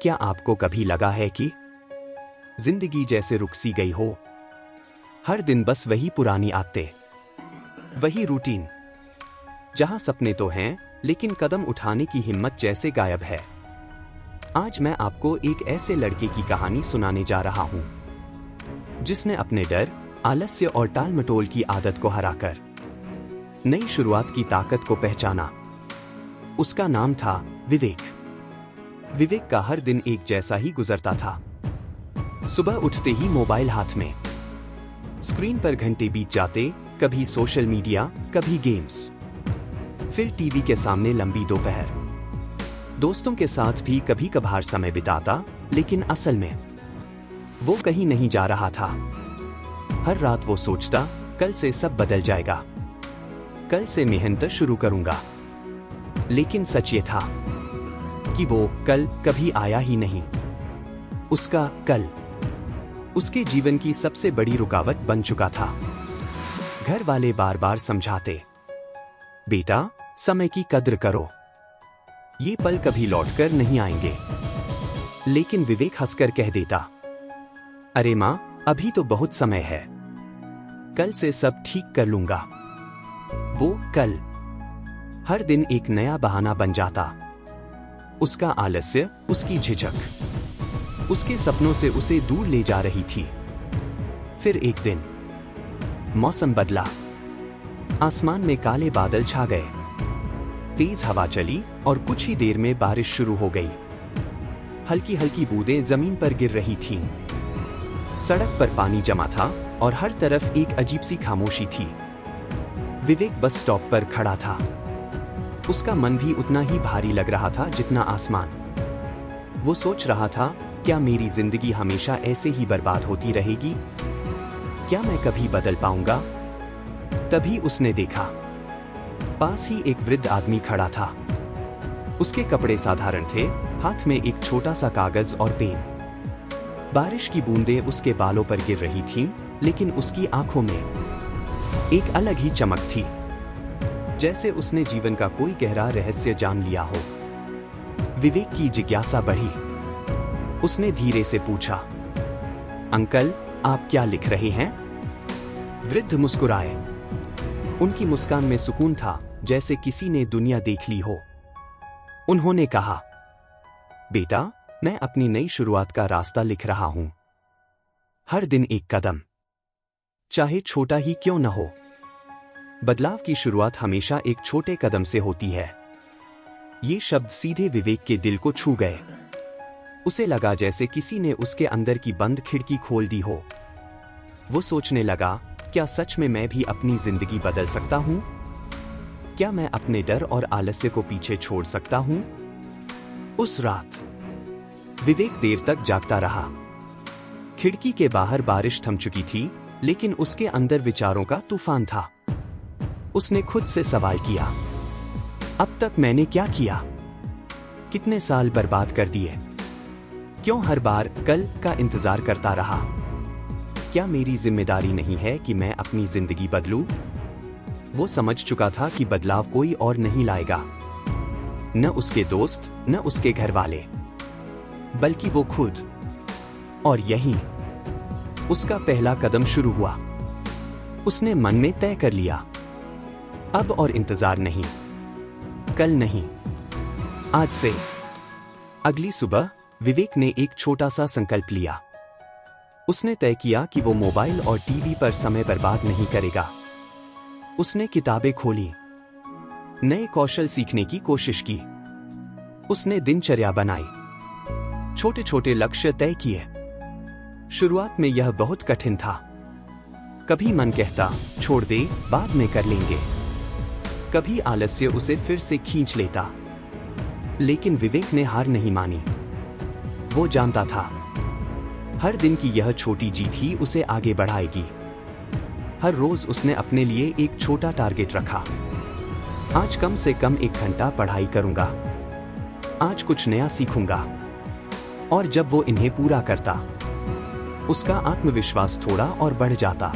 क्या आपको कभी लगा है कि जिंदगी जैसे रुक सी गई हो? हर दिन बस वही पुरानी आदतें, वही रूटीन, जहां सपने तो हैं लेकिन कदम उठाने की हिम्मत जैसे गायब है। आज मैं आपको एक ऐसे लड़के की कहानी सुनाने जा रहा हूं जिसने अपने डर, आलस्य और टाल-मटोल की आदत को हराकर नई शुरुआत की ताकत को पहचाना। उसका नाम था विवेक। विवेक का हर दिन एक जैसा ही गुजरता था। सुबह उठते ही मोबाइल हाथ में, स्क्रीन पर घंटे बीत जाते, कभी सोशल मीडिया, कभी गेम्स, फिर टीवी के सामने लंबी दोपहर। दोस्तों के साथ भी कभी कभार समय बिताता, लेकिन असल में वो कहीं नहीं जा रहा था। हर रात वो सोचता, कल से सब बदल जाएगा, कल से मेहनत शुरू करूंगा। लेकिन सच ये था कि वो कल कभी आया ही नहीं। उसका कल उसके जीवन की सबसे बड़ी रुकावट बन चुका था। घर वाले बार बार समझाते, बेटा समय की कद्र करो, ये पल कभी लौटकर नहीं आएंगे। लेकिन विवेक हंसकर कह देता, अरे मां, अभी तो बहुत समय है, कल से सब ठीक कर लूंगा। वो कल हर दिन एक नया बहाना बन जाता। उसका आलस्य, उसकी झिझक, उसके सपनों से उसे दूर ले जा रही थी। फिर एक दिन मौसम बदला। आसमान में काले बादल छा गए, तेज हवा चली और कुछ ही देर में बारिश शुरू हो गई। हल्की हल्की बूंदें जमीन पर गिर रही थीं। सड़क पर पानी जमा था और हर तरफ एक अजीब सी खामोशी थी। विवेक बस स्टॉप पर खड़ा था। उसका मन भी उतना ही भारी लग रहा था जितना आसमान। वो सोच रहा था, क्या मेरी जिंदगी हमेशा ऐसे ही बर्बाद होती रहेगी? क्या मैं कभी बदल पाऊंगा? तभी उसने देखा, पास ही एक वृद्ध आदमी खड़ा था। उसके कपड़े साधारण थे, हाथ में एक छोटा सा कागज और पेन। बारिश की बूंदें उसके बालों पर गिर रही थीं, लेकिन उसकी आंखों में एक अलग ही चमक थी, जैसे उसने जीवन का कोई गहरा रहस्य जान लिया हो। विवेक की जिज्ञासा बढ़ी। उसने धीरे से पूछा, अंकल, आप क्या लिख रहे हैं? वृद्ध मुस्कुराए। उनकी मुस्कान में सुकून था, जैसे किसी ने दुनिया देख ली हो। उन्होंने कहा, बेटा, मैं अपनी नई शुरुआत का रास्ता लिख रहा हूं। हर दिन एक कदम, चाहे छोटा ही क्यों न हो। बदलाव की शुरुआत हमेशा एक छोटे कदम से होती है। ये शब्द सीधे विवेक के दिल को छू गए। उसे लगा जैसे किसी ने उसके अंदर की बंद खिड़की खोल दी हो। वो सोचने लगा, क्या सच में मैं भी अपनी जिंदगी बदल सकता हूं? क्या मैं अपने डर और आलस्य को पीछे छोड़ सकता हूं? उस रात विवेक देर तक जागता रहा। खिड़की के बाहर बारिश थम चुकी थी, लेकिन उसके अंदर विचारों का तूफान था। उसने खुद से सवाल किया, अब तक मैंने क्या किया? कितने साल बर्बाद कर दिए? क्यों हर बार कल का इंतजार करता रहा? क्या मेरी जिम्मेदारी नहीं है कि मैं अपनी जिंदगी बदलूं? वो समझ चुका था कि बदलाव कोई और नहीं लाएगा, न उसके दोस्त, न उसके घर वाले, बल्कि वो खुद। और यहीं उसका पहला कदम शुरू हुआ। उसने मन में तय कर लिया, अब और इंतजार नहीं, कल नहीं, आज से। अगली सुबह विवेक ने एक छोटा सा संकल्प लिया। उसने तय किया कि वो मोबाइल और टीवी पर समय बर्बाद नहीं करेगा। उसने किताबें खोली, नए कौशल सीखने की कोशिश की। उसने दिनचर्या बनाई, छोटे छोटे लक्ष्य तय किए। शुरुआत में यह बहुत कठिन था। कभी मन कहता, छोड़ दे, बाद में कर लेंगे। कभी आलस्य उसे फिर से खींच लेता। लेकिन विवेक ने हार नहीं मानी। वो जानता था, हर दिन की यह छोटी जीत ही उसे आगे बढ़ाएगी। हर रोज उसने अपने लिए एक छोटा टारगेट रखा। आज कम से कम 1 घंटा पढ़ाई करूंगा, आज कुछ नया सीखूंगा। और जब वो इन्हें पूरा करता, उसका आत्मविश्वास थोड़ा और बढ़ जाता।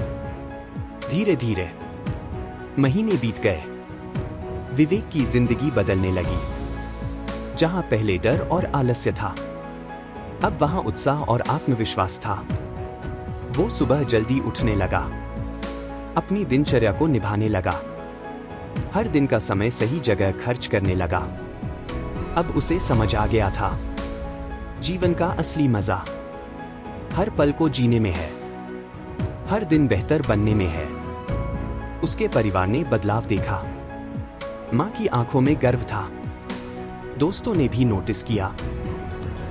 धीरे धीरे महीने बीत गए। विवेक की जिंदगी बदलने लगी। जहां पहले डर और आलस्य था, अब वहां उत्साह और आत्मविश्वास था। वो सुबह जल्दी उठने लगा, अपनी दिनचर्या को निभाने लगा, हर दिन का समय सही जगह खर्च करने लगा। अब उसे समझ आ गया था, जीवन का असली मजा हर पल को जीने में है, हर दिन बेहतर बनने में है। उसके परिवार ने बदलाव देखा, मां की आंखों में गर्व था, दोस्तों ने भी नोटिस किया।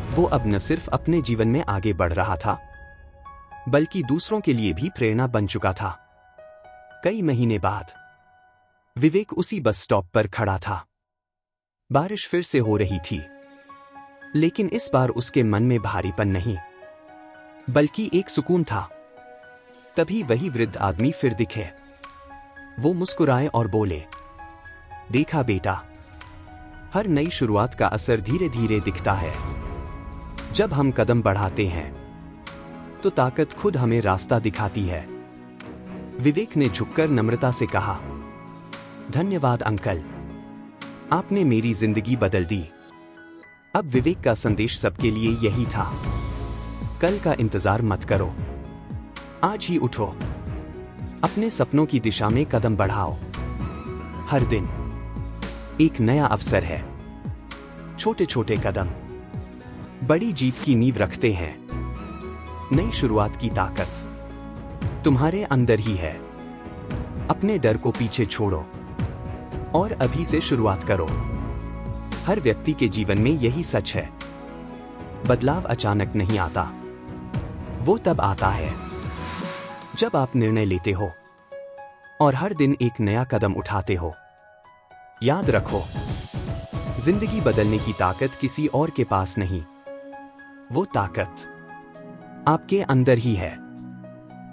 वो अब न सिर्फ अपने जीवन में आगे बढ़ रहा था, बल्कि दूसरों के लिए भी प्रेरणा बन चुका था। कई महीने बाद विवेक उसी बस स्टॉप पर खड़ा था। बारिश फिर से हो रही थी, लेकिन इस बार उसके मन में भारीपन नहीं, बल्कि एक सुकून था। तभी वही वृद्ध आदमी फिर दिखे। वो मुस्कुराए और बोले, देखा बेटा, हर नई शुरुआत का असर धीरे धीरे दिखता है। जब हम कदम बढ़ाते हैं तो ताकत खुद हमें रास्ता दिखाती है। विवेक ने झुककर नम्रता से कहा, धन्यवाद अंकल, आपने मेरी जिंदगी बदल दी। अब विवेक का संदेश सबके लिए यही था, कल का इंतजार मत करो, आज ही उठो, अपने सपनों की दिशा में कदम बढ़ाओ। हर दिन एक नया अवसर है। छोटे छोटे कदम बड़ी जीत की नींव रखते हैं। नई शुरुआत की ताकत तुम्हारे अंदर ही है। अपने डर को पीछे छोड़ो और अभी से शुरुआत करो। हर व्यक्ति के जीवन में यही सच है, बदलाव अचानक नहीं आता, वो तब आता है जब आप निर्णय लेते हो और हर दिन एक नया कदम उठाते हो। याद रखो, जिंदगी बदलने की ताकत किसी और के पास नहीं, वो ताकत आपके अंदर ही है।